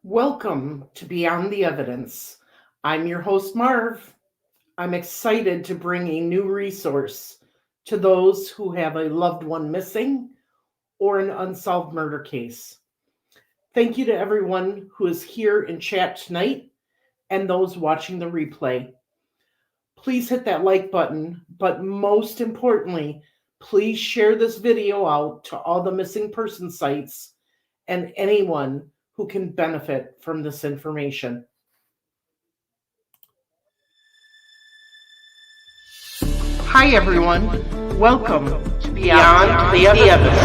Welcome to Beyond the Evidence. I'm your host, Marv. I'm excited to bring a new resource to those who have a loved one missing or an unsolved murder case. Thank you to everyone who is here in chat tonight and those watching the replay. Please hit that like button, but most importantly, please share this video out to all the missing person sites and anyone who can benefit from this information. Hi everyone, welcome to Beyond the Evidence.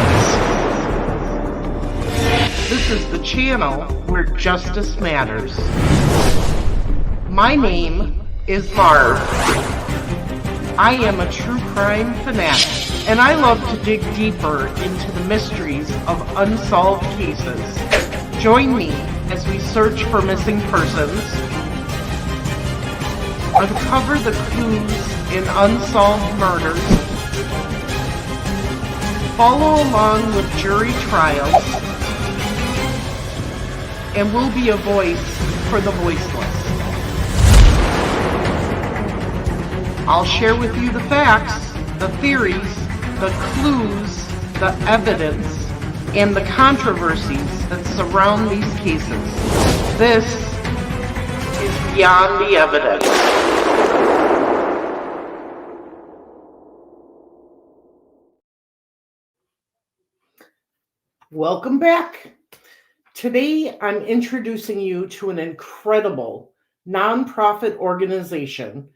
This is the channel where justice matters. My name is Marv. I am a true crime fanatic, and I love to dig deeper into the mysteries of unsolved cases. Join me as we search for missing persons, uncover the clues in unsolved murders, follow along with jury trials, and we'll be a voice for the voiceless. I'll share with you the facts, the theories, the clues, the evidence, and the controversies that surround these cases. This is Beyond the Evidence. Welcome back. Today, I'm introducing you to an incredible nonprofit organization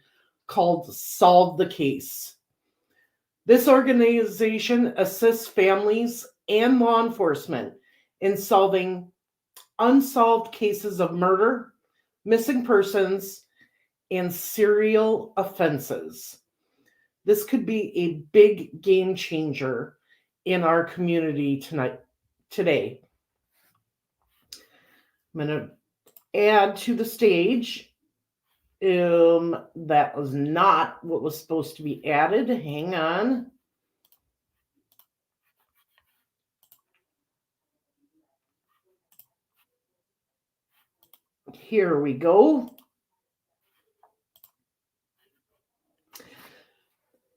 called Solve the Case. This organization assists families and law enforcement in solving unsolved cases of murder, missing persons, and serial offenses. This could be a big game changer in our community today. I'm going to add to the stage. That was not what was supposed to be added. Hang on. Here we go.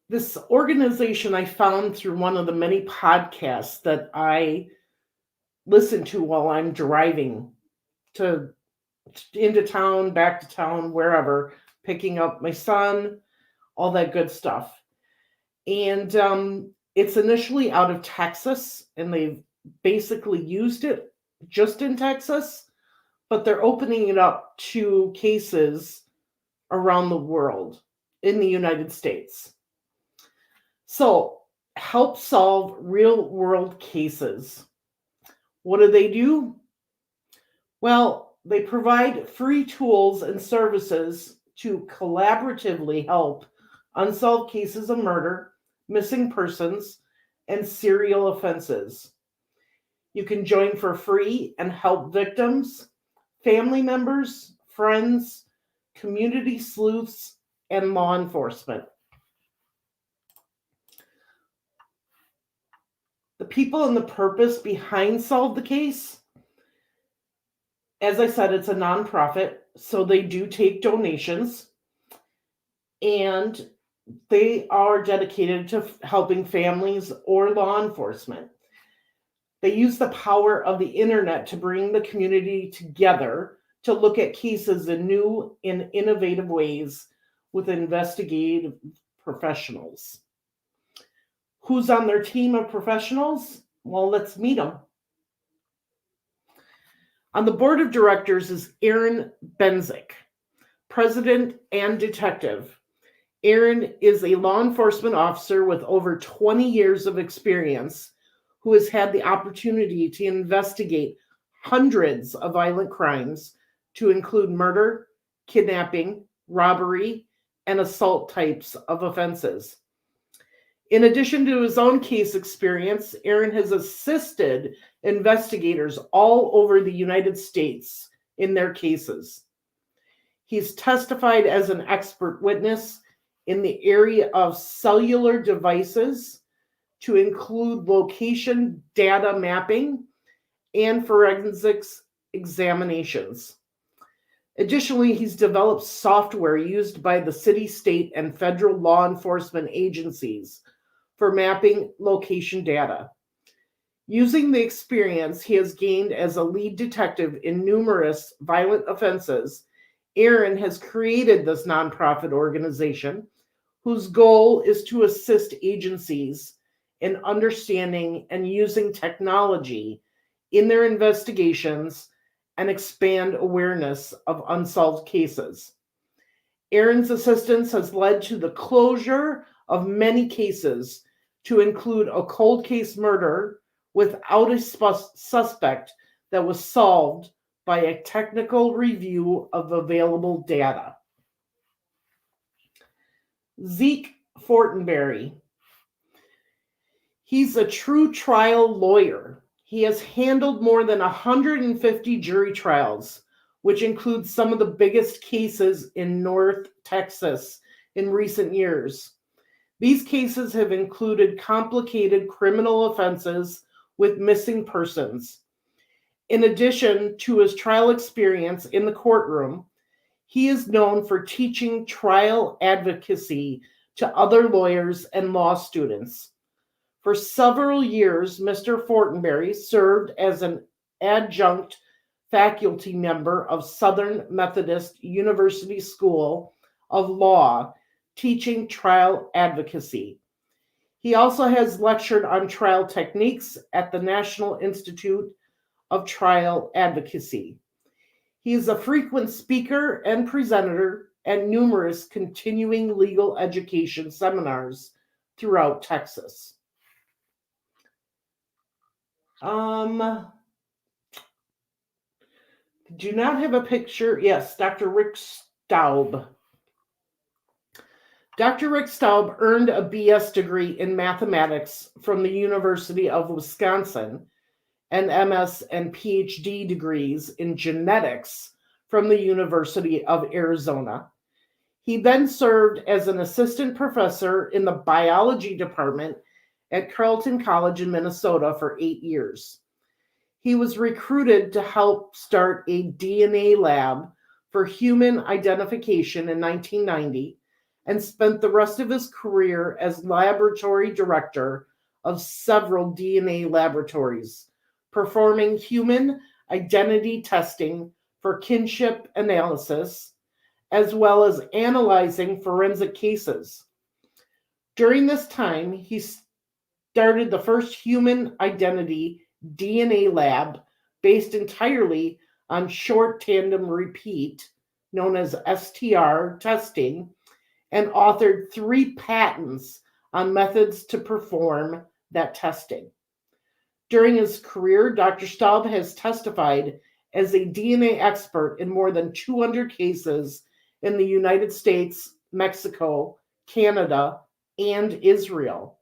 This organization I found through one of the many podcasts that I listen to while I'm driving into town, back to town, wherever, picking up my son, all that good stuff. And it's initially out of Texas, and they've basically used it just in Texas, but they're opening it up to cases around the world in the United States. So, help solve real-world cases. What do? Well, they provide free tools and services to collaboratively help unsolved cases of murder, missing persons, and serial offenses. You can join for free and help victims, family members, friends, community sleuths, and law enforcement. The people and the purpose behind Solve the Case. As I said, it's a nonprofit, so they do take donations, and they are dedicated to helping families or law enforcement. They use the power of the internet to bring the community together to look at cases in new and innovative ways with investigative professionals. Who's on their team of professionals? Well, let's meet them. On the board of directors is Aaron Benzick, president and detective. Aaron is a law enforcement officer with over 20 years of experience who has had the opportunity to investigate hundreds of violent crimes to include murder, kidnapping, robbery, and assault types of offenses. In addition to his own case experience, Aaron has assisted investigators all over the United States in their cases. He's testified as an expert witness in the area of cellular devices, to include location data mapping and forensics examinations. Additionally, he's developed software used by the city, state, and federal law enforcement agencies for mapping location data. Using the experience he has gained as a lead detective in numerous violent offenses, Aaron has created this nonprofit organization whose goal is to assist agencies in understanding and using technology in their investigations and expand awareness of unsolved cases. Aaron's assistance has led to the closure of many cases, to include a cold case murder without a suspect that was solved by a technical review of available data. Zeke Fortenberry. He's a true trial lawyer. He has handled more than 150 jury trials, which includes some of the biggest cases in North Texas in recent years. These cases have included complicated criminal offenses with missing persons. In addition to his trial experience in the courtroom, he is known for teaching trial advocacy to other lawyers and law students. For several years, Mr. Fortenberry served as an adjunct faculty member of Southern Methodist University School of Law, teaching trial advocacy. He also has lectured on trial techniques at the National Institute of Trial Advocacy. He is a frequent speaker and presenter at numerous continuing legal education seminars throughout Texas. Do not have a picture. Yes, Dr. Rick Staub. Dr. Rick Staub earned a BS degree in mathematics from the University of Wisconsin and MS and PhD degrees in genetics from the University of Arizona. He then served as an assistant professor in the biology department at Carleton College in Minnesota for 8 years. He was recruited to help start a DNA lab for human identification in 1990 and spent the rest of his career as laboratory director of several DNA laboratories, performing human identity testing for kinship analysis, as well as analyzing forensic cases. During this time, he started the first human identity DNA lab based entirely on short tandem repeat, known as STR testing, and authored 3 patents on methods to perform that testing. During his career, Dr. Staub has testified as a DNA expert in more than 200 cases in the United States, Mexico, Canada, and Israel.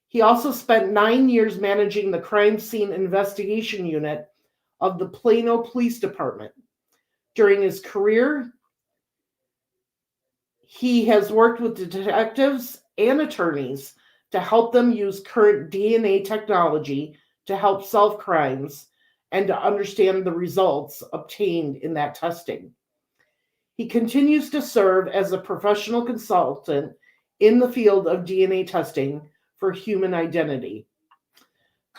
He also spent 9 years managing the crime scene investigation unit of the Plano Police Department. During his career, he has worked with detectives and attorneys to help them use current DNA technology to help solve crimes and to understand the results obtained in that testing. He continues to serve as a professional consultant in the field of DNA testing for human identity.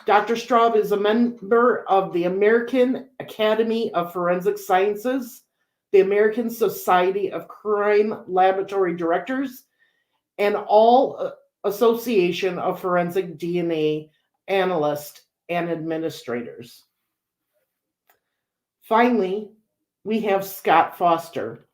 Dr. Staub is a member of the American Academy of Forensic Sciences, the American Society of Crime Laboratory Directors, and All Association of Forensic DNA Analysts and Administrators. Finally, we have Scott Foster.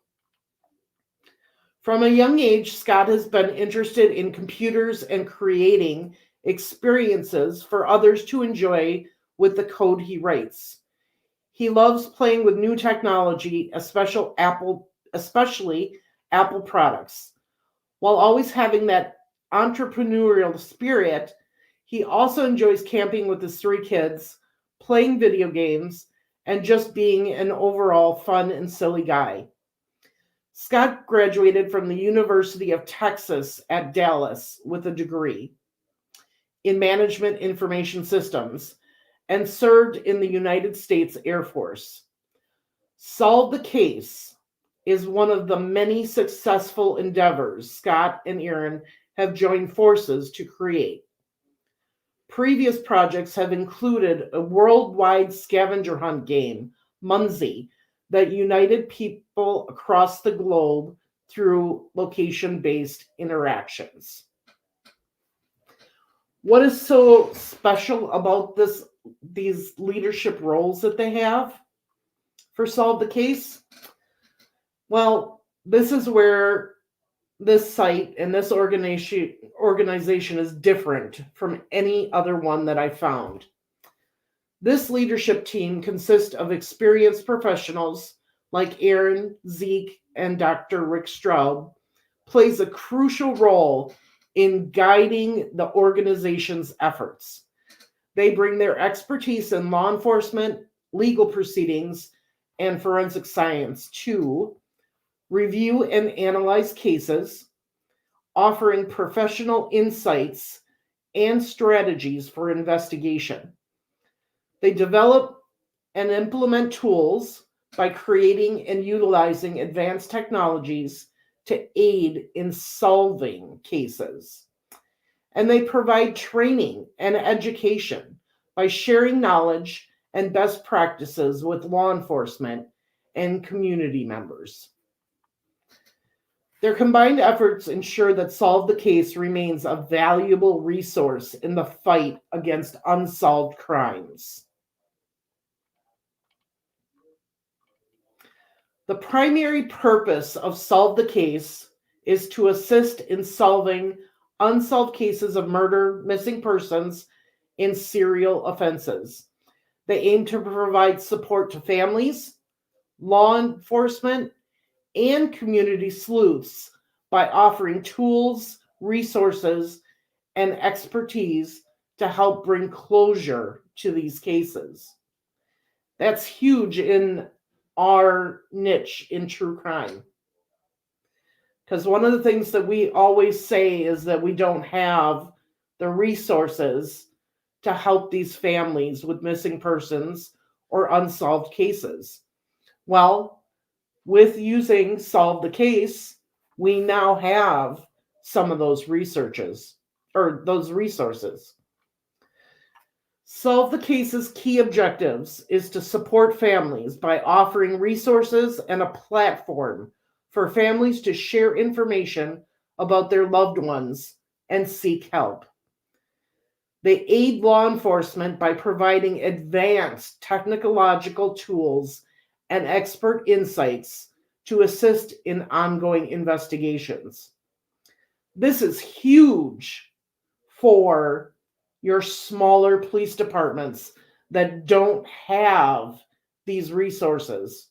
From a young age, Scott has been interested in computers and creating experiences for others to enjoy with the code he writes. He loves playing with new technology, especially Apple products. While always having that entrepreneurial spirit, he also enjoys camping with his 3 kids, playing video games, and just being an overall fun and silly guy. Scott graduated from the University of Texas at Dallas with a degree in management information systems and served in the United States Air Force. Solve the Case is one of the many successful endeavors Scott and Aaron have joined forces to create. Previous projects have included a worldwide scavenger hunt game, Munzie, that united people across the globe through location-based interactions. What is so special about these leadership roles that they have for Solve the Case? Well, this is where this site and this organization is different from any other one that I found. This leadership team consists of experienced professionals like Aaron, Zeke, and Dr. Rick Staub, plays a crucial role in guiding the organization's efforts. They bring their expertise in law enforcement, legal proceedings, and forensic science to review and analyze cases, offering professional insights and strategies for investigation. They develop and implement tools by creating and utilizing advanced technologies to aid in solving cases. And they provide training and education by sharing knowledge and best practices with law enforcement and community members. Their combined efforts ensure that Solve the Case remains a valuable resource in the fight against unsolved crimes. The primary purpose of Solve the Case is to assist in solving unsolved cases of murder, missing persons, and serial offenses. They aim to provide support to families, law enforcement, and community sleuths by offering tools, resources, and expertise to help bring closure to these cases. That's huge in our niche in true crime. Because one of the things that we always say is that we don't have the resources to help these families with missing persons or unsolved cases. Well, with using Solve the Case, we now have some of those resources. Solve the Case's key objectives is to support families by offering resources and a platform for families to share information about their loved ones and seek help. They aid law enforcement by providing advanced technological tools and expert insights to assist in ongoing investigations. This is huge for your smaller police departments that don't have these resources.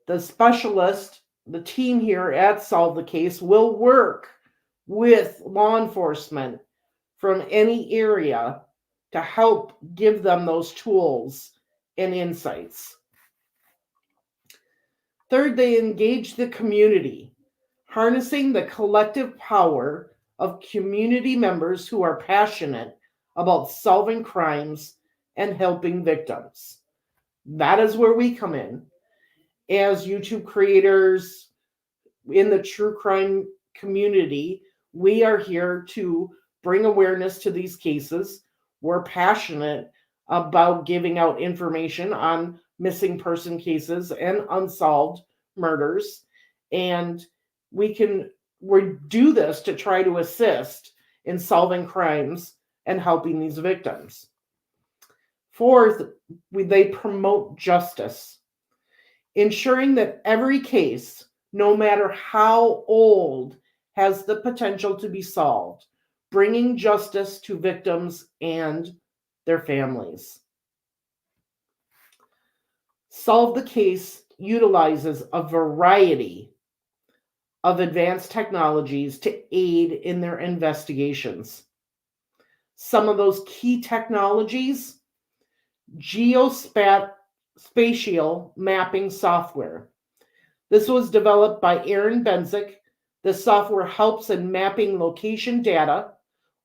The specialist, the team here at Solve the Case, will work with law enforcement from any area to help give them those tools and insights. Third, they engage the community, harnessing the collective power of community members who are passionate about solving crimes and helping victims. That is where we come in. As YouTube creators in the true crime community, we are here to bring awareness to these cases. We're passionate about giving out information on missing person cases and unsolved murders. And we do this to try to assist in solving crimes and helping these victims. Fourth, they promote justice, ensuring that every case, no matter how old, has the potential to be solved, bringing justice to victims and their families. Solve the Case utilizes a variety of advanced technologies to aid in their investigations. Some of those key technologies: geospatial mapping software. This was developed by Aaron Benzick. This software helps in mapping location data,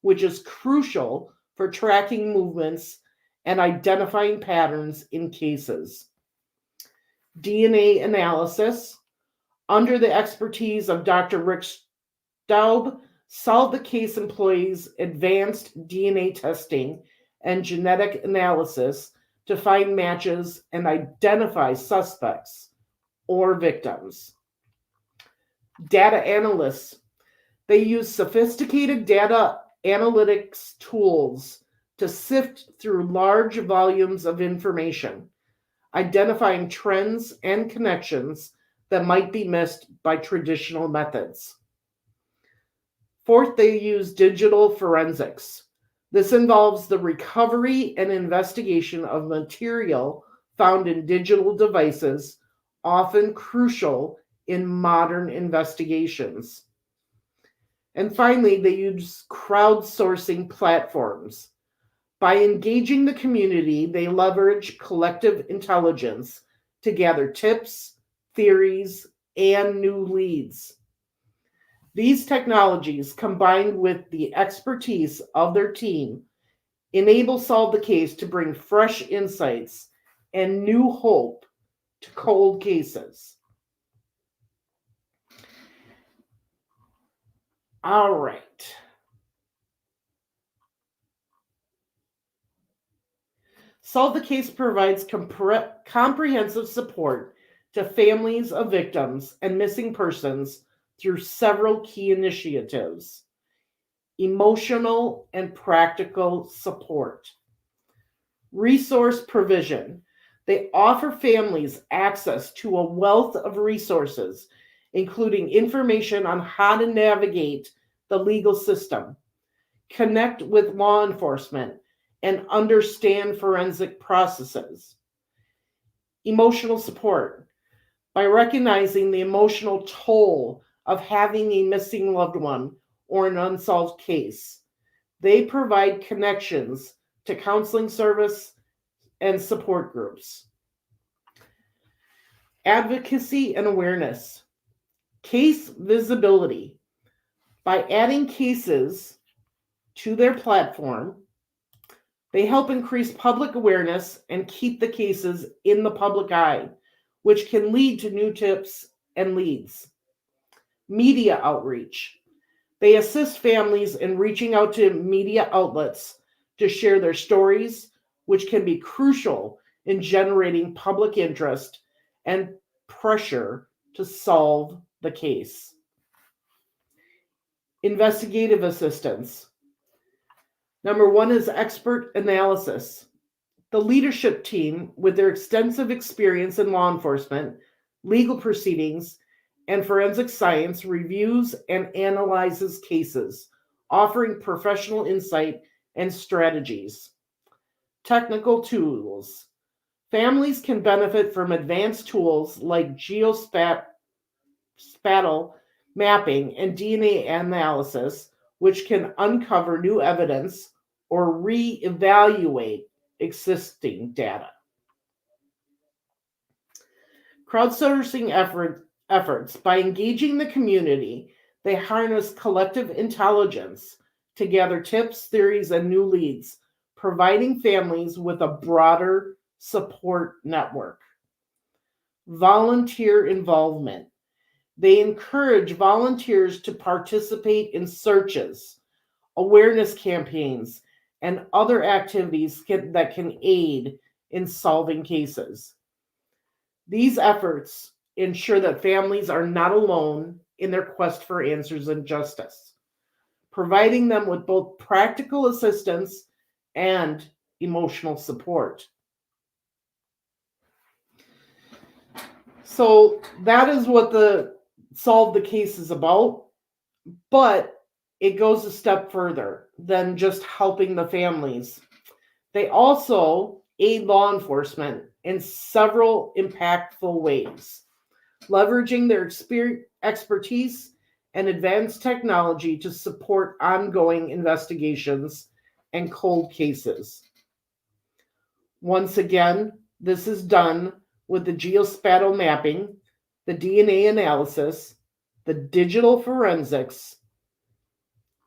which is crucial for tracking movements and identifying patterns in cases. DNA analysis, under the expertise of Dr. Rick Staub, Solved the Case employs advanced DNA testing and genetic analysis to find matches and identify suspects or victims. Data analysts, they use sophisticated data analytics tools to sift through large volumes of information, identifying trends and connections that might be missed by traditional methods. Fourth, they use digital forensics. This involves the recovery and investigation of material found in digital devices, often crucial in modern investigations. And finally, they use crowdsourcing platforms. By engaging the community, they leverage collective intelligence to gather tips, theories, and new leads. These technologies, combined with the expertise of their team, enable Solve the Case to bring fresh insights and new hope to cold cases. All right. Solve the Case provides comprehensive support to families of victims and missing persons through several key initiatives: emotional and practical support, resource provision. They offer families access to a wealth of resources, including information on how to navigate the legal system, connect with law enforcement, and understand forensic processes. Emotional support. By recognizing the emotional toll of having a missing loved one or an unsolved case, they provide connections to counseling service and support groups. Advocacy and awareness. Case visibility. By adding cases to their platform, they help increase public awareness and keep the cases in the public eye, which can lead to new tips and leads. Media outreach. They assist families in reaching out to media outlets to share their stories, which can be crucial in generating public interest and pressure to solve the case. Investigative assistance. Number one is expert analysis. The leadership team, with their extensive experience in law enforcement, legal proceedings, and forensic science, reviews and analyzes cases, offering professional insight and strategies. Technical tools. Families can benefit from advanced tools like geospatial mapping and DNA analysis, which can uncover new evidence or reevaluate existing data. Crowdsourcing efforts. By engaging the community, they harness collective intelligence to gather tips, theories, and new leads, providing families with a broader support network. Volunteer involvement. They encourage volunteers to participate in searches, awareness campaigns, and other activities that can aid in solving cases. These efforts ensure that families are not alone in their quest for answers and justice, providing them with both practical assistance and emotional support. So that is what the Solve the Case is about, but it goes a step further than just helping the families. They also aid law enforcement in several impactful ways, leveraging their expertise and advanced technology to support ongoing investigations and cold cases. Once again, this is done with the geospatial mapping, the DNA analysis, the digital forensics,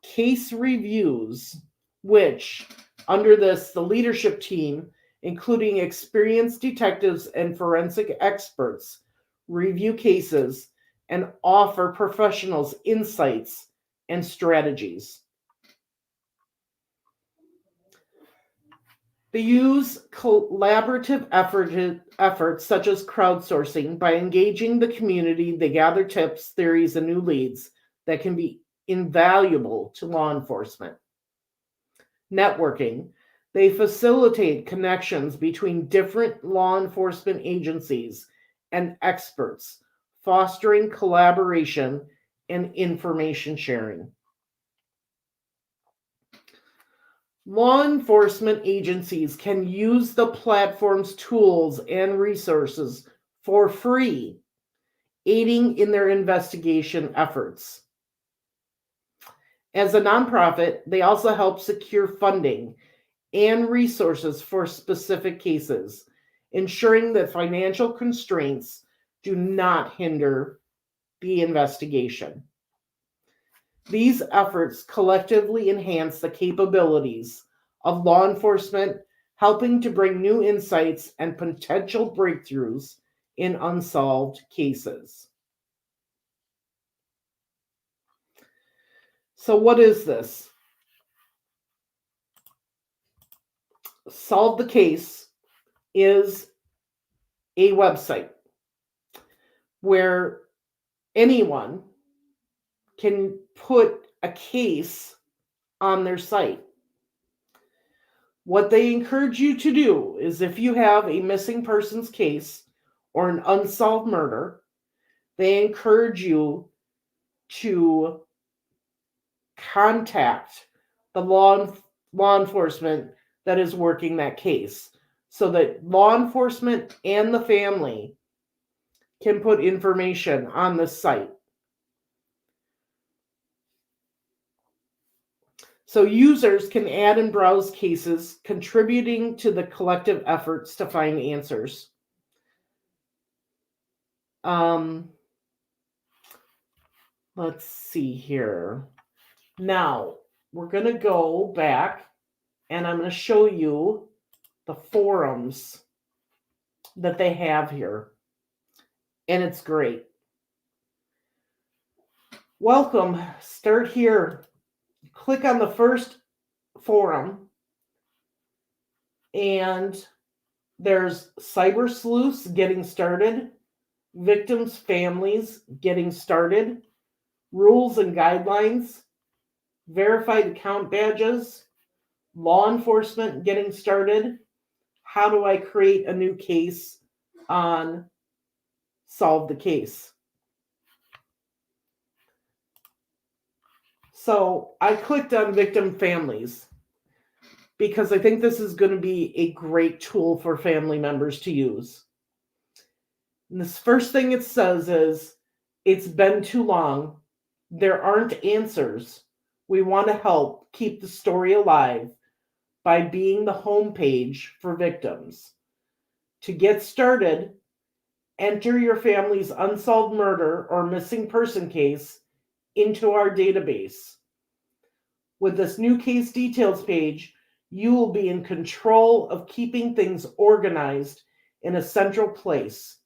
case reviews, which under this, the leadership team including experienced detectives and forensic experts, review cases, and offer professionals insights and strategies. They use collaborative efforts such as crowdsourcing. By engaging the community, they gather tips, theories, and new leads that can be invaluable to law enforcement. Networking. They facilitate connections between different law enforcement agencies and experts, fostering collaboration and information sharing. Law enforcement agencies can use the platform's tools and resources for free, aiding in their investigation efforts. As a nonprofit, they also help secure funding and resources for specific cases, ensuring that financial constraints do not hinder the investigation. These efforts collectively enhance the capabilities of law enforcement, helping to bring new insights and potential breakthroughs in unsolved cases. So, what is this? Solve the Case is a website where anyone can put a case on their site. What they encourage you to do is, if you have a missing persons case or an unsolved murder, they encourage you to contact the law enforcement that is working that case, so that law enforcement and the family can put information on the site. So users can add and browse cases, contributing to the collective efforts to find answers. Let's see here. Now, we're going to go back and I'm going to show you the forums that they have here. And it's great. Welcome. Start here. Click on the first forum, and there's Cyber Sleuths getting started, victims' families getting started, rules and guidelines, verified account badges, law enforcement getting started, how do I create a new case on Solve the Case. So I clicked on victim families because I think this is going to be a great tool for family members to use. And this first thing it says is, it's been too long. There aren't answers. We want to help keep the story alive by being the homepage for victims. To get started, enter your family's unsolved murder or missing person case into our database. With this new case details page, you will be in control of keeping things organized in a central place.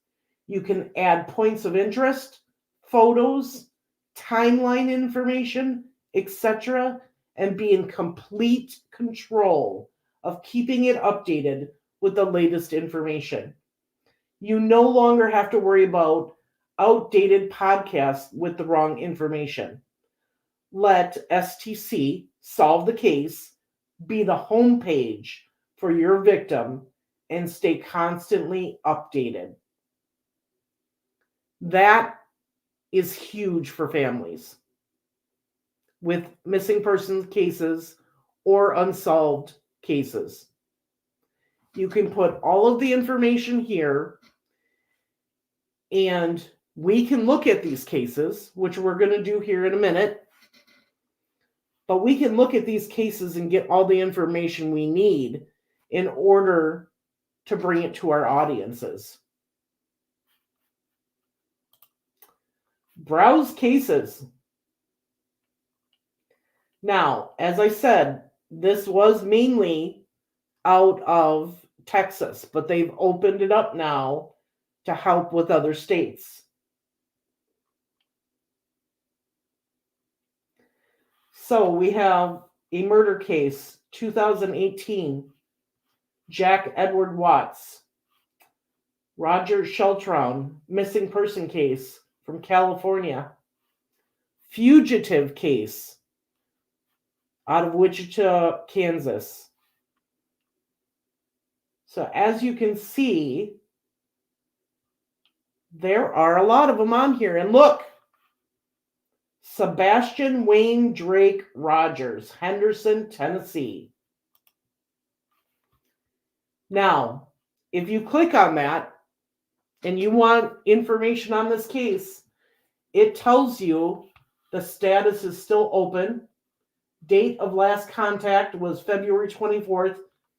You can add points of interest, photos, timeline information, etc., and be in complete control of keeping it updated with the latest information. You no longer have to worry about outdated podcasts with the wrong information. Let STC, Solve the Case, be the homepage for your victim and stay constantly updated. That is huge for families with missing persons cases or unsolved cases. You can put all of the information here, and we can look at these cases, which we're going to do here in a minute. But we can look at these cases and get all the information we need in order to bring it to our audiences. Browse cases. Now, as I said, this was mainly out of Texas, but they've opened it up now to help with other states. So we have a murder case, 2018, Jack Edward Watts. Roger Sheltrown, missing person case from California. Fugitive case out of Wichita, Kansas. So as you can see, there are a lot of them on here. And look, Sebastian Wayne Drake Rogers, Henderson, Tennessee. Now, if you click on that and you want information on this case, it tells you the status is still open. Date of last contact was February 24th,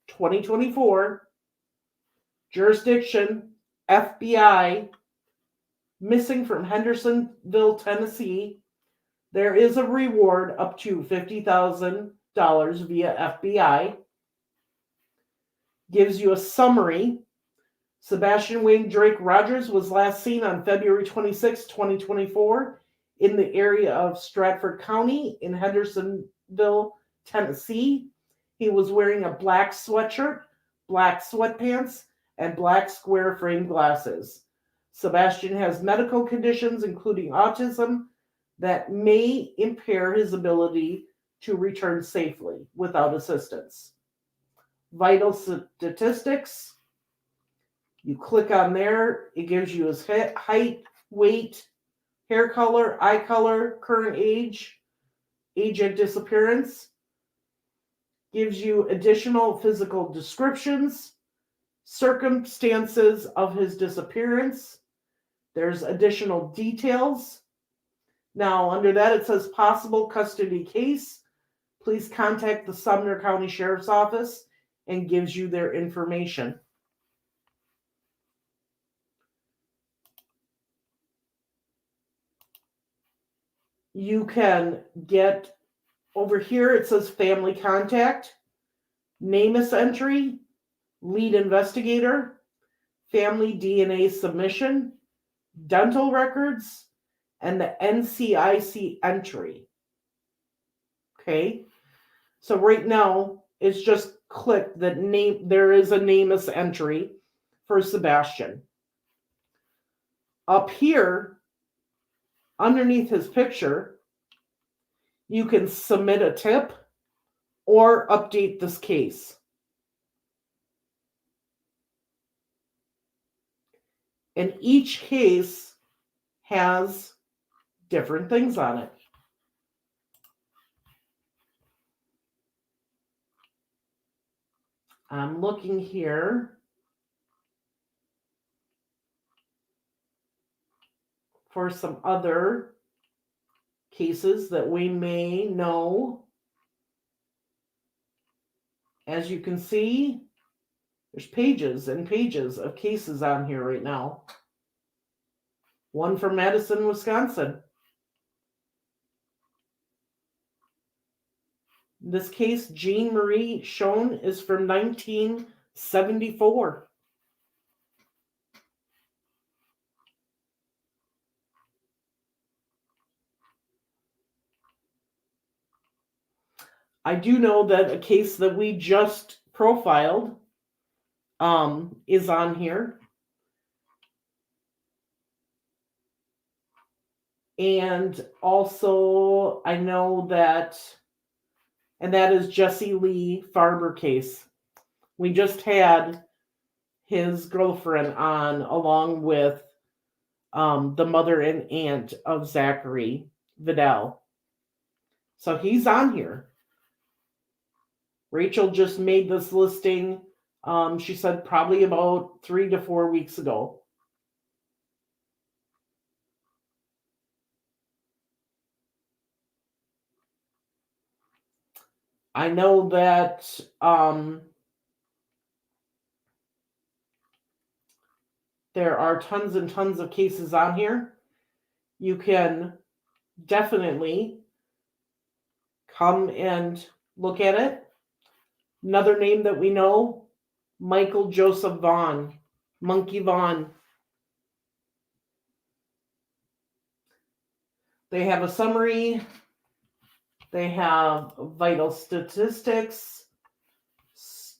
2024. Jurisdiction, FBI. Missing from Hendersonville, Tennessee. There is a reward up to $50,000 via FBI. Gives you a summary. Sebastian Wayne Drake Rogers was last seen on February 26, 2024 in the area of Stratford County in Hendersonville, Tennessee. He was wearing a black sweatshirt, black sweatpants, and black square frame glasses. Sebastian has medical conditions, including autism, that may impair his ability to return safely without assistance. Vital statistics. You click on there, it gives you his height, weight, hair color, eye color, current age, age of disappearance. Gives you additional physical descriptions, circumstances of his disappearance. There's additional details. Now, under that, it says possible custody case. Please contact the Sumner County Sheriff's Office, and gives you their information. You can get over here, it says family contact, NamUs entry, lead investigator, family DNA submission, dental records, and the NCIC entry. Okay, so right now it's just click the name. There is a NamUs entry for Sebastian. Up here, underneath his picture, you can submit a tip or update this case. And each case has different things on it. I'm looking here for some other cases that we may know. As you can see, there's pages and pages of cases on here right now. One from Madison, Wisconsin. This case, Jean Marie Schoen, is from 1974. I do know that a case that we just profiled is on here. And also, I know that, and that is Jesse Lee Farber case. We just had his girlfriend on, along with the mother and aunt of Zachary Vidal. So he's on here. Rachel just made this listing, she said probably about 3 to 4 weeks ago. I know that there are tons and tons of cases on here. You can definitely come and look at it. Another name that we know Michael Joseph Vaughn, Monkey Vaughn. They have a summary. They have vital statistics,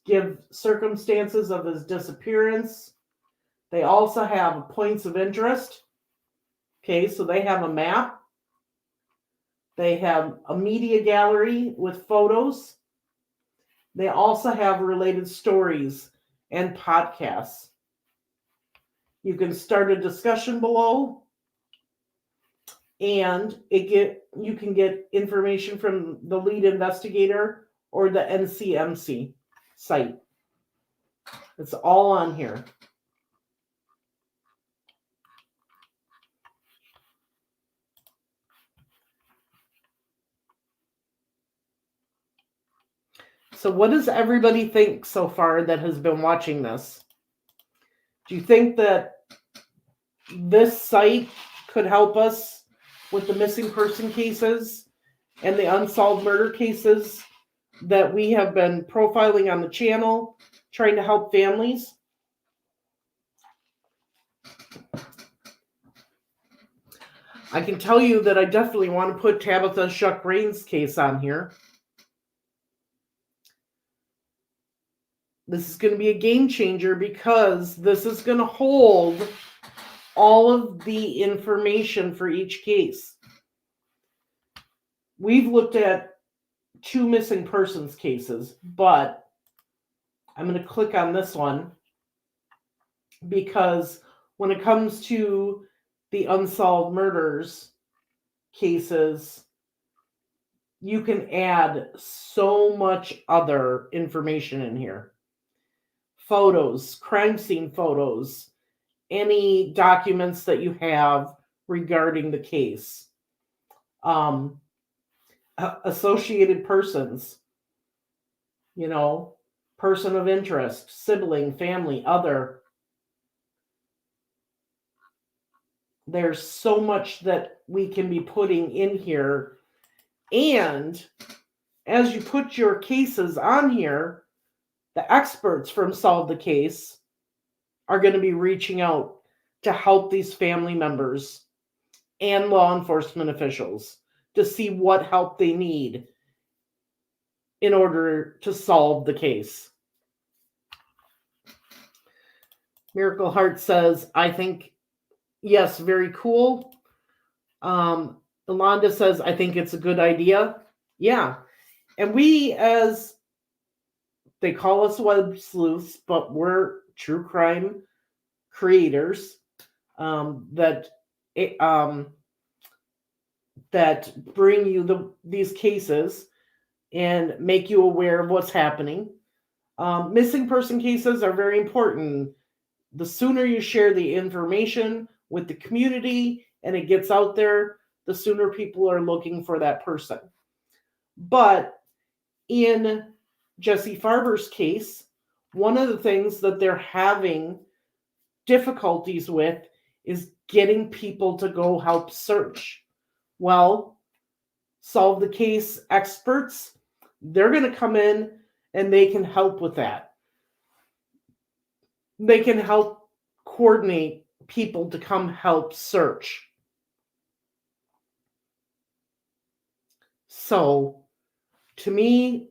give circumstances of his disappearance. They also have points of interest. Okay, so they have a map. They have a media gallery with photos. They also have related stories and podcasts. You can start a discussion below, and you can get information from the lead investigator or the NCMC site. It's all on here. So what does everybody think so far that has been watching this? Do you think that this site could help us with the missing person cases and the unsolved murder cases that we have been profiling on the channel, trying to help families? I can tell you that I definitely want to put Tabitha Shuck Rain's case on here. This is going to be a game changer because this is going to hold all of the information for each case. We've looked at 2 missing persons cases, but I'm going to click on this one because when it comes to the unsolved murders cases, you can add so much other information in here. Photos, crime scene photos, any documents that you have regarding the case. Associated persons, person of interest, sibling, family, other. There's so much that we can be putting in here. And as you put your cases on here, the experts from Solve the Case are going to be reaching out to help these family members and law enforcement officials to see what help they need in order to solve the case. Miracle Heart says, I think, yes, very cool. Yolanda says, I think it's a good idea. Yeah. And we, as they call us web sleuths, but we're true crime creators that bring you these cases and make you aware of what's happening. Missing person cases are very important. The sooner you share the information with the community and it gets out there, the sooner people are looking for that person. But in Jesse Farber's case, one of the things that they're having difficulties with is getting people to go help search. Well, Solve the Case experts, they're going to come in and they can help with that. They can help coordinate people to come help search. So, to me,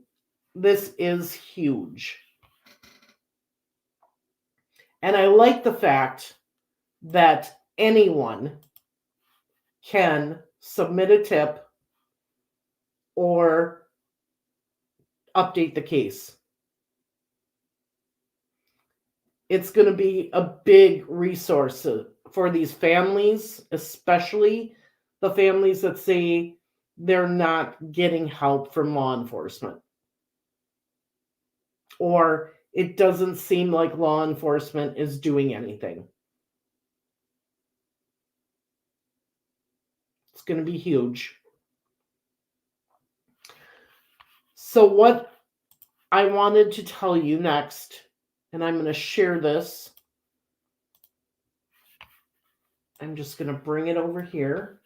this is huge. And I like the fact that anyone can submit a tip or update the case. It's going to be a big resource for these families, especially the families that say they're not getting help from law enforcement. Or it doesn't seem like law enforcement is doing anything. It's going to be huge. So what I wanted to tell you next, and I'm going to share this. I'm just going to bring it over here.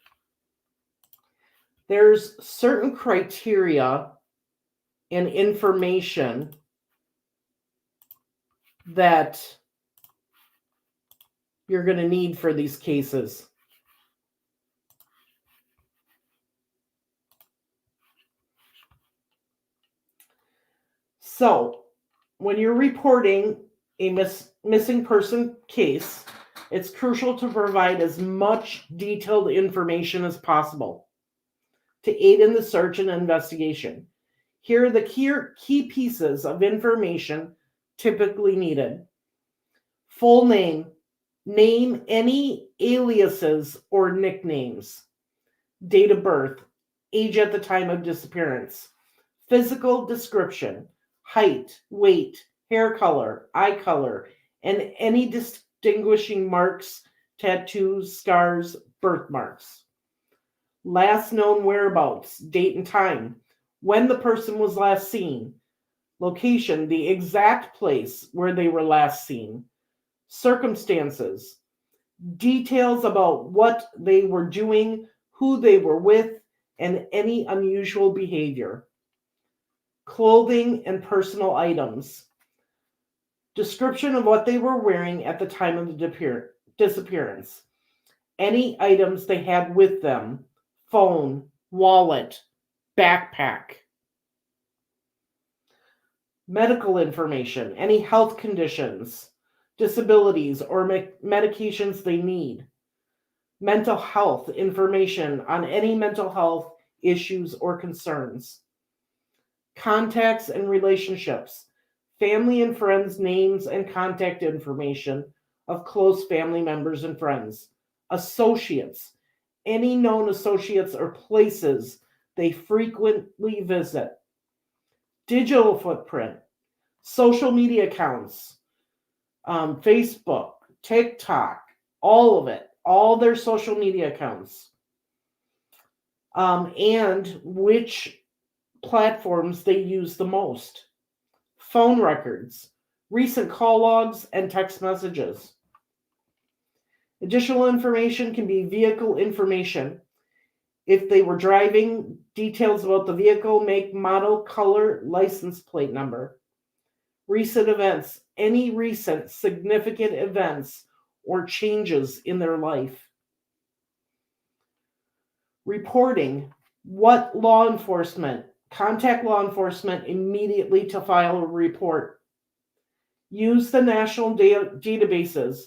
There's certain criteria and information that you're going to need for these cases. So, when you're reporting a missing person case, it's crucial to provide as much detailed information as possible to aid in the search and investigation. Here are the key pieces of information typically needed. Full name. Name any aliases or nicknames. Date of birth. Age at the time of disappearance. Physical description. Height, weight, hair color, eye color, and any distinguishing marks, tattoos, scars, birthmarks. Last known whereabouts, date and time, when the person was last seen, location, the exact place where they were last seen, circumstances, details about what they were doing, who they were with, and any unusual behavior. Clothing and personal items. Description of what they were wearing at the time of the disappearance. Any items they had with them. Phone, wallet, backpack. Medical information. Any health conditions, disabilities, or medications they need. Mental health information on any mental health issues or concerns. Contacts and relationships. Family and friends' names and contact information of close family members and friends. Associates. Any known associates or places they frequently visit. Digital footprint. Social media accounts. Facebook, TikTok, all of it. All their social media accounts. And which platforms they use the most. Phone records, recent call logs, and text messages. Additional information can be vehicle information. If they were driving, details about the vehicle, make, model, color, license plate number. Recent events, any recent significant events or changes in their life. Reporting, what law enforcement, contact law enforcement immediately to file a report. Use the national databases.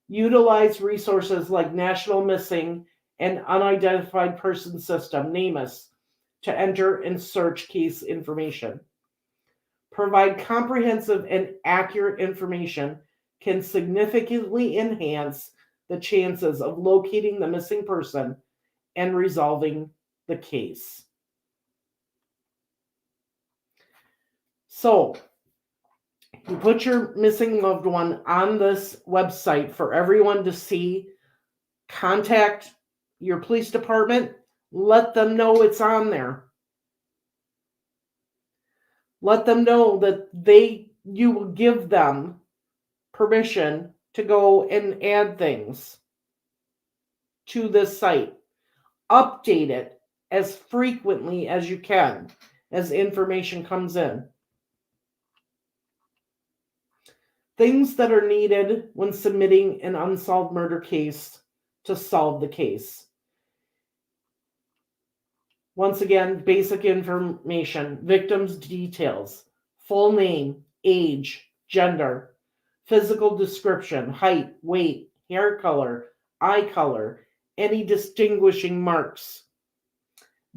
Utilize resources like National Missing and Unidentified Person System, NamUs, to enter and search case information. Provide comprehensive and accurate information can significantly enhance the chances of locating the missing person and resolving the case. So, you put your missing loved one on this website for everyone to see. Contact your police department. Let them know it's on there. Let them know that you will give them permission to go and add things to this site. Update it as frequently as you can as information comes in. Things that are needed when submitting an unsolved murder case to solve the case. Once again, basic information, victim's details, full name, age, gender, physical description, height, weight, hair color, eye color, any distinguishing marks,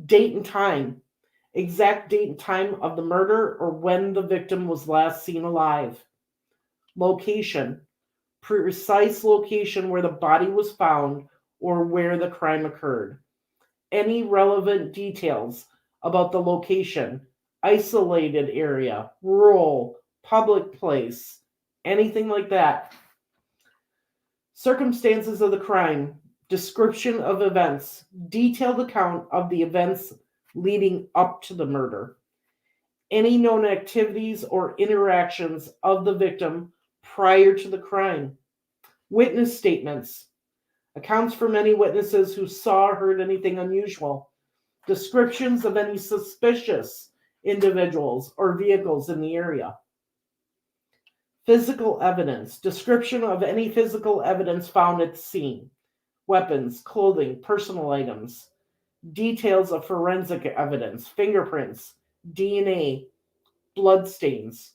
date and time, exact date and time of the murder or when the victim was last seen alive. Location, precise location where the body was found or where the crime occurred. Any relevant details about the location, isolated area, rural, public place, anything like that. Circumstances of the crime, description of events, detailed account of the events leading up to the murder. Any known activities or interactions of the victim prior to the crime. Witness statements. Accounts from any witnesses who saw or heard anything unusual. Descriptions of any suspicious individuals or vehicles in the area. Physical evidence. Description of any physical evidence found at the scene. Weapons, clothing, personal items. Details of forensic evidence. Fingerprints, DNA, bloodstains.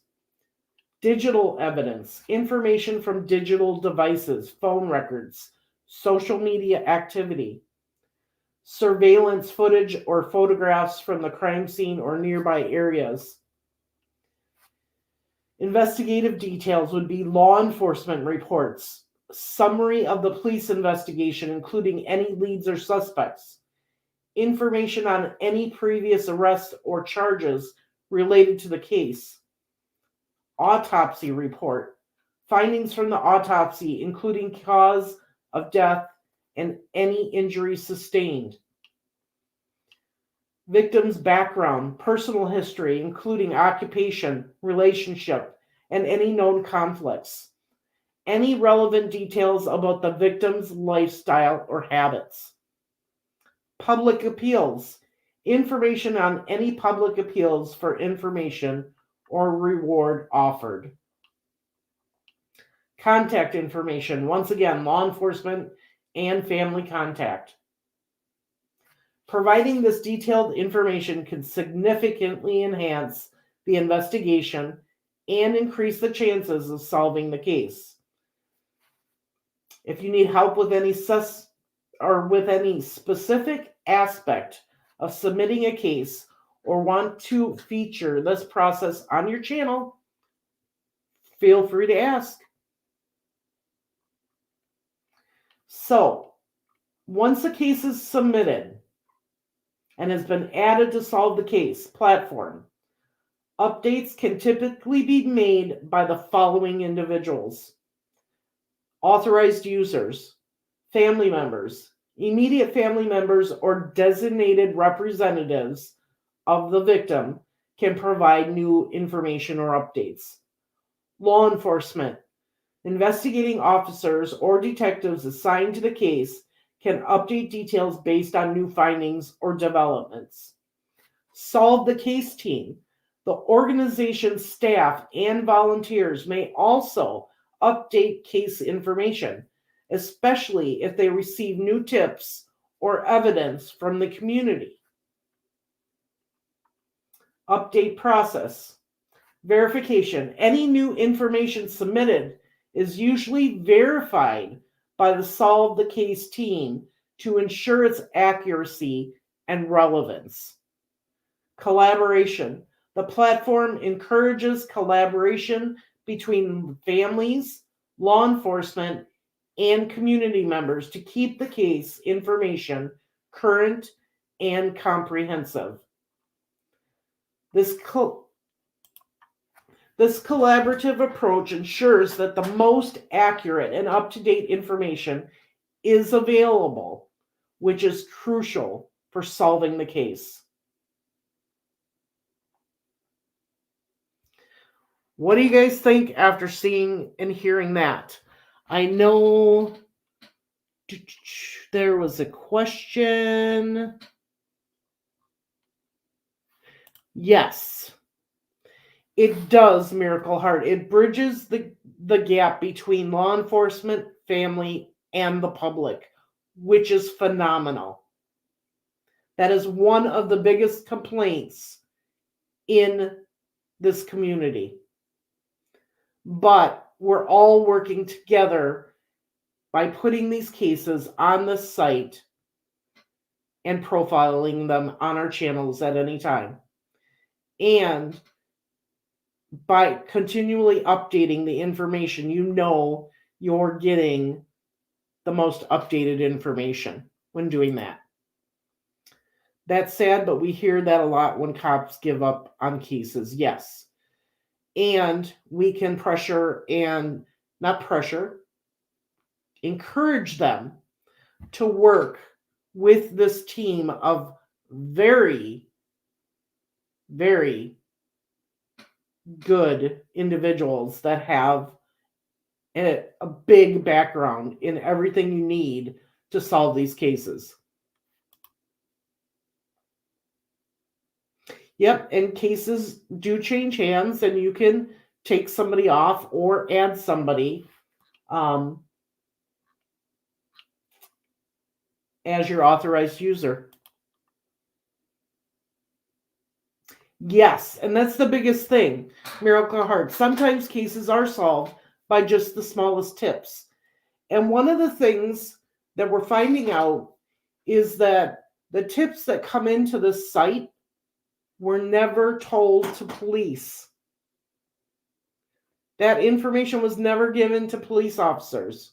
Digital evidence. Information from digital devices, phone records, social media activity. Surveillance footage or photographs from the crime scene or nearby areas. Investigative details would be law enforcement reports, summary of the police investigation, including any leads or suspects, information on any previous arrests or charges related to the case, autopsy report, findings from the autopsy, including cause of death and any injuries sustained, victim's background, personal history, including occupation, relationship, and any known conflicts. Any relevant details about the victim's lifestyle or habits. Public appeals. Information on any public appeals for information or reward offered. Contact information. Once again, law enforcement and family contact. Providing this detailed information can significantly enhance the investigation and increase the chances of solving the case. If you need help with any specific aspect of submitting a case or want to feature this process on your channel, feel free to ask. So, once a case is submitted and has been added to Solve the Case platform, updates can typically be made by the following individuals: authorized users, family members, immediate family members, or designated representatives of the victim can provide new information or updates. Law enforcement, investigating officers or detectives assigned to the case can update details based on new findings or developments. Solve the Case team, the organization's staff and volunteers may also update case information, especially if they receive new tips or evidence from the community. Update process. Verification. Any new information submitted is usually verified by the Solve the Case team to ensure its accuracy and relevance. Collaboration. The platform encourages collaboration between families, law enforcement, and community members to keep the case information current and comprehensive. This collaborative approach ensures that the most accurate and up-to-date information is available, which is crucial for solving the case. What do you guys think after seeing and hearing that? I know there was a question. Yes, it does, Miracle Heart. It bridges the gap between law enforcement, family, and the public, which is phenomenal. That is one of the biggest complaints in this community. But we're all working together by putting these cases on the site and profiling them on our channels at any time. And by continually updating the information, you know you're getting the most updated information when doing that. That's sad, but we hear that a lot when cops give up on cases. Yes. And we can encourage them to work with this team of very, very good individuals that have a big background in everything you need to solve these cases. Yep, and cases do change hands, and you can take somebody off or add somebody as your authorized user. Yes, and that's the biggest thing, Miracle Heart. Sometimes cases are solved by just the smallest tips. And one of the things that we're finding out is that the tips that come into this site were never told to police. That information was never given to police officers.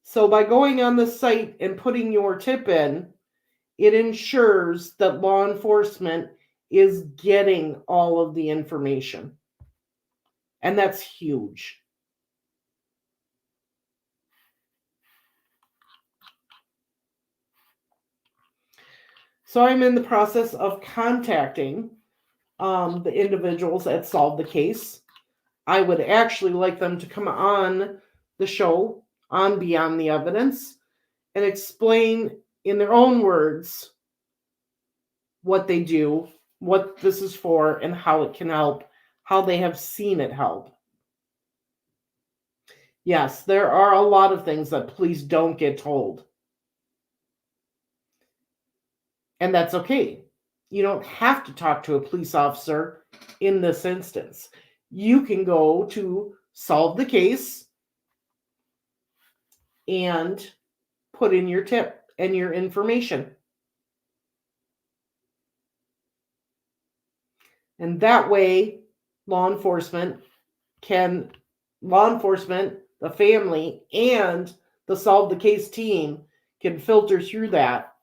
So by going on the site and putting your tip in, it ensures that law enforcement is getting all of the information. And that's huge. So I'm in the process of contacting the individuals that solved the case. I would actually like them to come on the show on Beyond the Evidence and explain in their own words what they do, what this is for, and how it can help, how they have seen it help. Yes, there are a lot of things that police don't get told. And that's okay. You don't have to talk to a police officer in this instance. You can go to Solve the Case and put in your tip and your information. And that way, law enforcement, the family, and the Solve the Case team can filter through that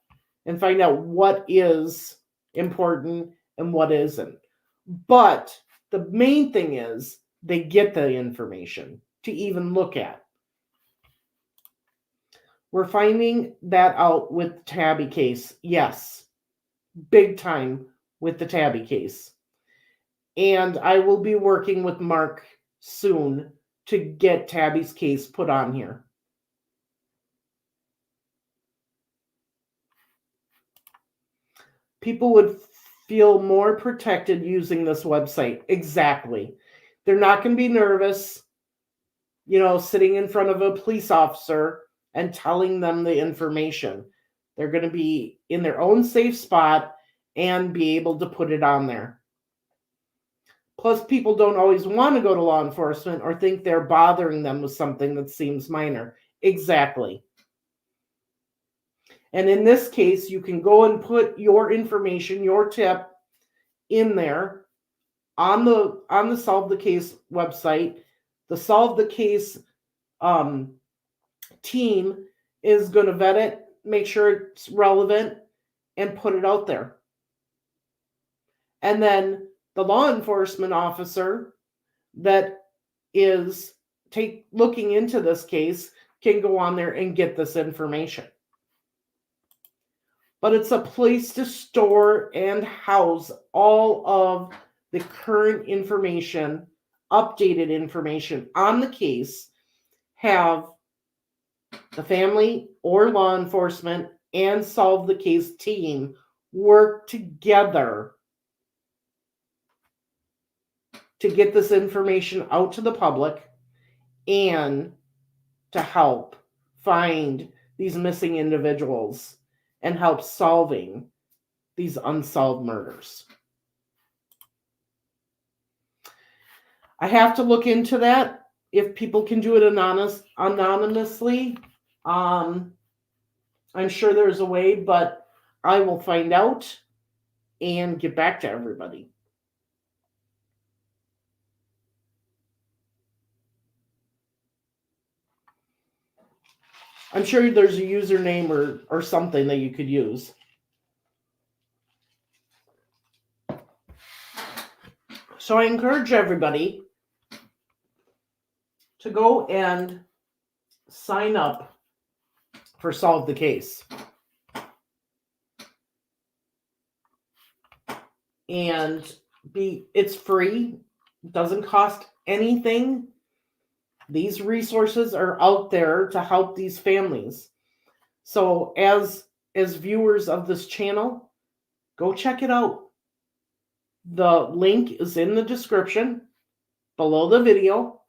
and find out what is important and what isn't. But the main thing is they get the information to even look at. We're finding that out with the Tabby case. Yes, big time with the Tabby case. And I will be working with Mark soon to get Tabby's case put on here. People would feel more protected using this website. Exactly. They're not going to be nervous, sitting in front of a police officer and telling them the information. They're going to be in their own safe spot and be able to put it on there. Plus, people don't always want to go to law enforcement or think they're bothering them with something that seems minor. Exactly. And in this case, you can go and put your information, your tip, in there on the Solve the Case website. The Solve the Case team is going to vet it, make sure it's relevant, and put it out there. And then the law enforcement officer that is looking into this case can go on there and get this information. But it's a place to store and house all of the current information, updated information on the case, have the family or law enforcement and Solve the Case team work together to get this information out to the public and to help find these missing individuals and help solving these unsolved murders. I have to look into that. If people can do it anonymously, I'm sure there's a way, but I will find out and get back to everybody. I'm sure there's a username or something that you could use. So I encourage everybody to go and sign up for Solve the Case. And it's free, it doesn't cost anything. These resources are out there to help these families. So as viewers of this channel, go check it out. The link is in the description below the video.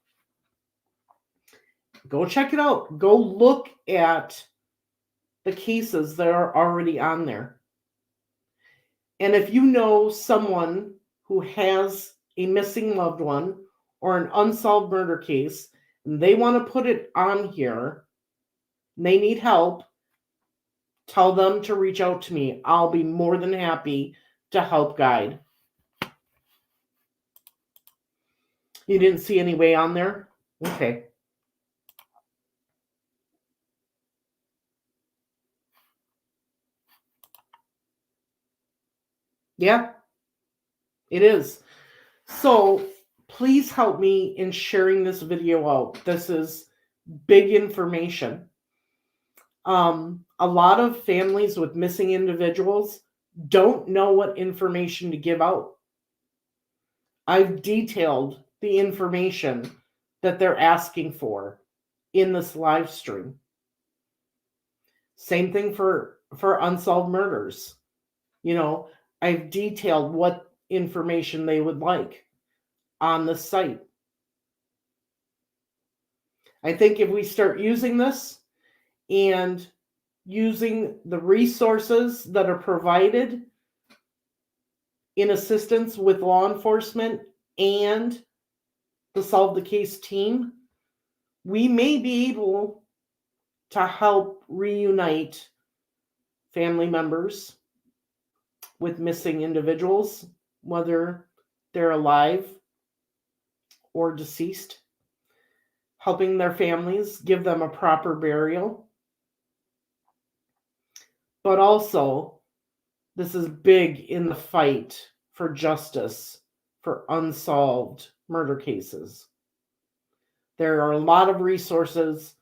Go check it out. Go look at the cases that are already on there. And if you know someone who has a missing loved one or an unsolved murder case, and they want to put it on here, and they need help, tell them to reach out to me. I'll be more than happy to help guide. You didn't see any way on there? Okay. Yeah, it is. So please help me in sharing this video out. This is big information. A lot of families with missing individuals don't know what information to give out. I've detailed the information that they're asking for in this live stream. Same thing for unsolved murders. You know, I've detailed what information they would like on the site. I think if we start using this and using the resources that are provided in assistance with law enforcement and the Solve the Case team, we may be able to help reunite family members with missing individuals, whether they're alive or deceased, helping their families, give them a proper burial. But also, this is big in the fight for justice for unsolved murder cases. There are a lot of resources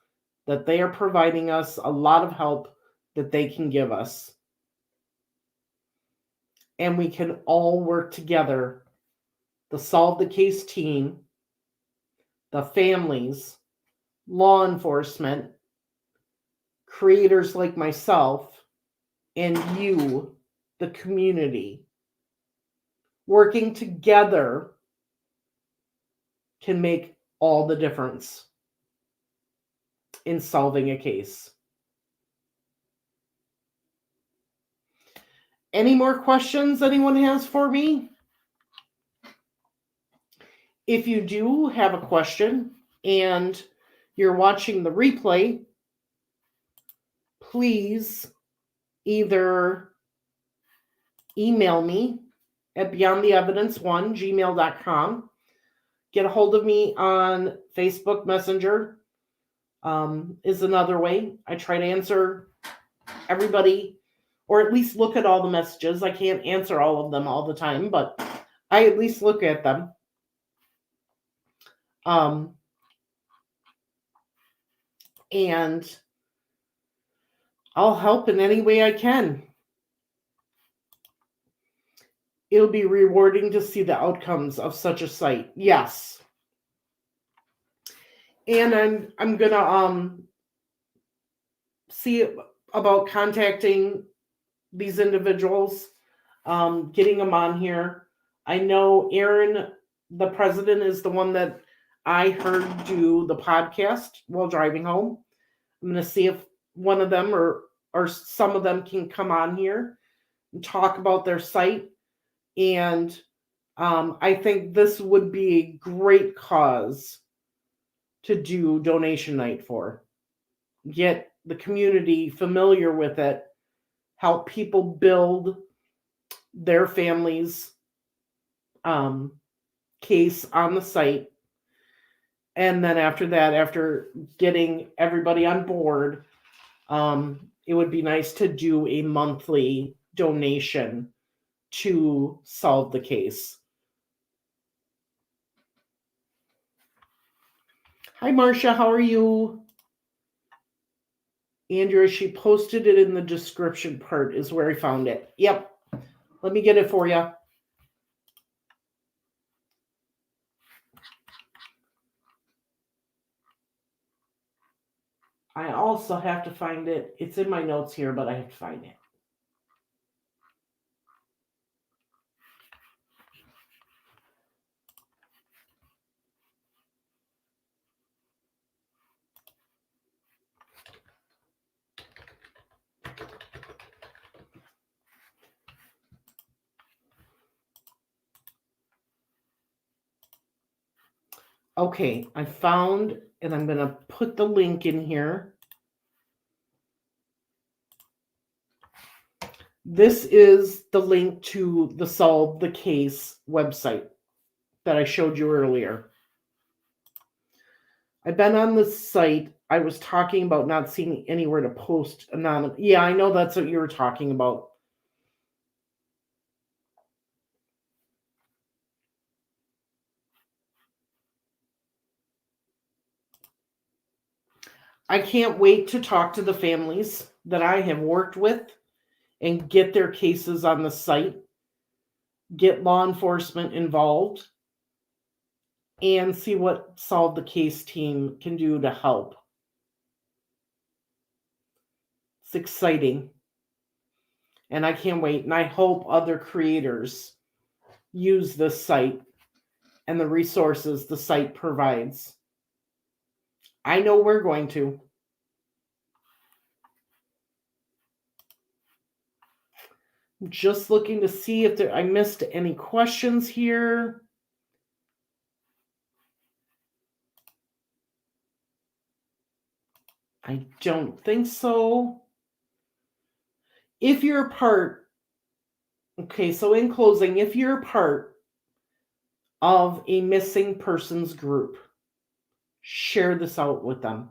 that they are providing us, a lot of help that they can give us. And we can all work together, the Solve the Case team, the families, law enforcement, creators like myself, and you, the community. Working together can make all the difference in solving a case. Any more questions anyone has for me? If you do have a question and you're watching the replay, please either email me at beyondtheevidence1@gmail.com. Get a hold of me on Facebook Messenger is another way. I try to answer everybody, or at least look at all the messages. I can't answer all of them all the time, but I at least look at them. And I'll help in any way I can. It'll be rewarding to see the outcomes of such a site. Yes. And I'm gonna see about contacting these individuals, getting them on here. I know Aaron, the president, is the one that I heard do the podcast while driving home. I'm going to see if one of them or some of them can come on here and talk about their site. And I think this would be a great cause to do donation night for. Get the community familiar with it, help people build their family's case on the site. And then after that, after getting everybody on board, it would be nice to do a monthly donation to solve the case. Hi, Marcia. How are you? Andrea, she posted it in the description part is where I found it. Yep. Let me get it for you. I also have to find it. It's in my notes here, but I have to find it. Okay, I found, and I'm going to put the link in here. This is the link to the Solve the Case website that I showed you earlier. I've been on the site. I was talking about not seeing anywhere to post anonymous. Yeah, I know that's what you were talking about. I can't wait to talk to the families that I have worked with and get their cases on the site, get law enforcement involved, and see what Solve the Case team can do to help. It's exciting. And I can't wait. And I hope other creators use this site and the resources the site provides. I know we're going to. I'm just looking to see if I missed any questions here. I don't think so. If you're a part, okay, so in closing, if you're a part of a missing persons group, share this out with them.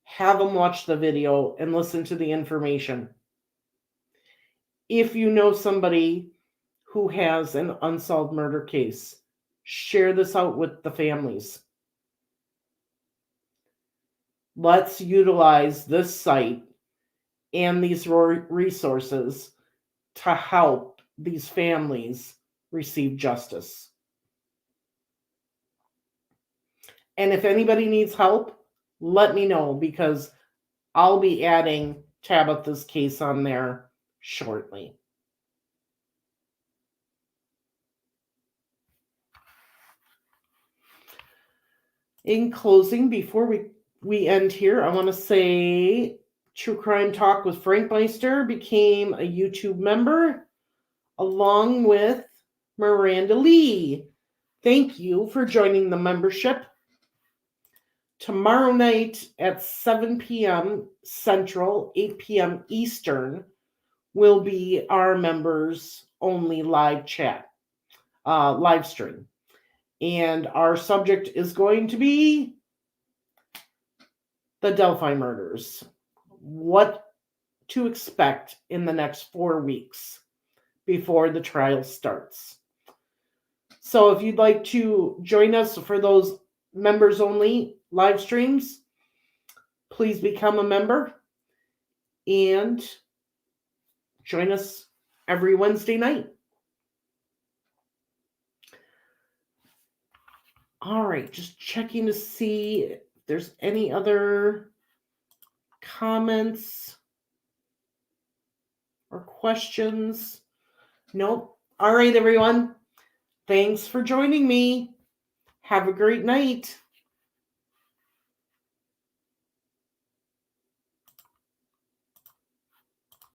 Have them watch the video and listen to the information. If you know somebody who has an unsolved murder case, share this out with the families. Let's utilize this site and these resources to help these families receive justice. And if anybody needs help, let me know, because I'll be adding Tabitha's case on there shortly. In closing, before we end here, I want to say True Crime Talk with Frank Meister became a YouTube member along with Miranda Lee. Thank you for joining the membership. Tomorrow night at 7 p.m. Central, 8 p.m. Eastern, will be our members only live chat, live stream. And our subject is going to be the Delphi murders. What to expect in the next 4 weeks before the trial starts. So if you'd like to join us for those members only live streams, please become a member and join us every Wednesday night. All right, just checking to see if there's any other comments or questions. Nope. All right, everyone. Thanks for joining me. Have a great night.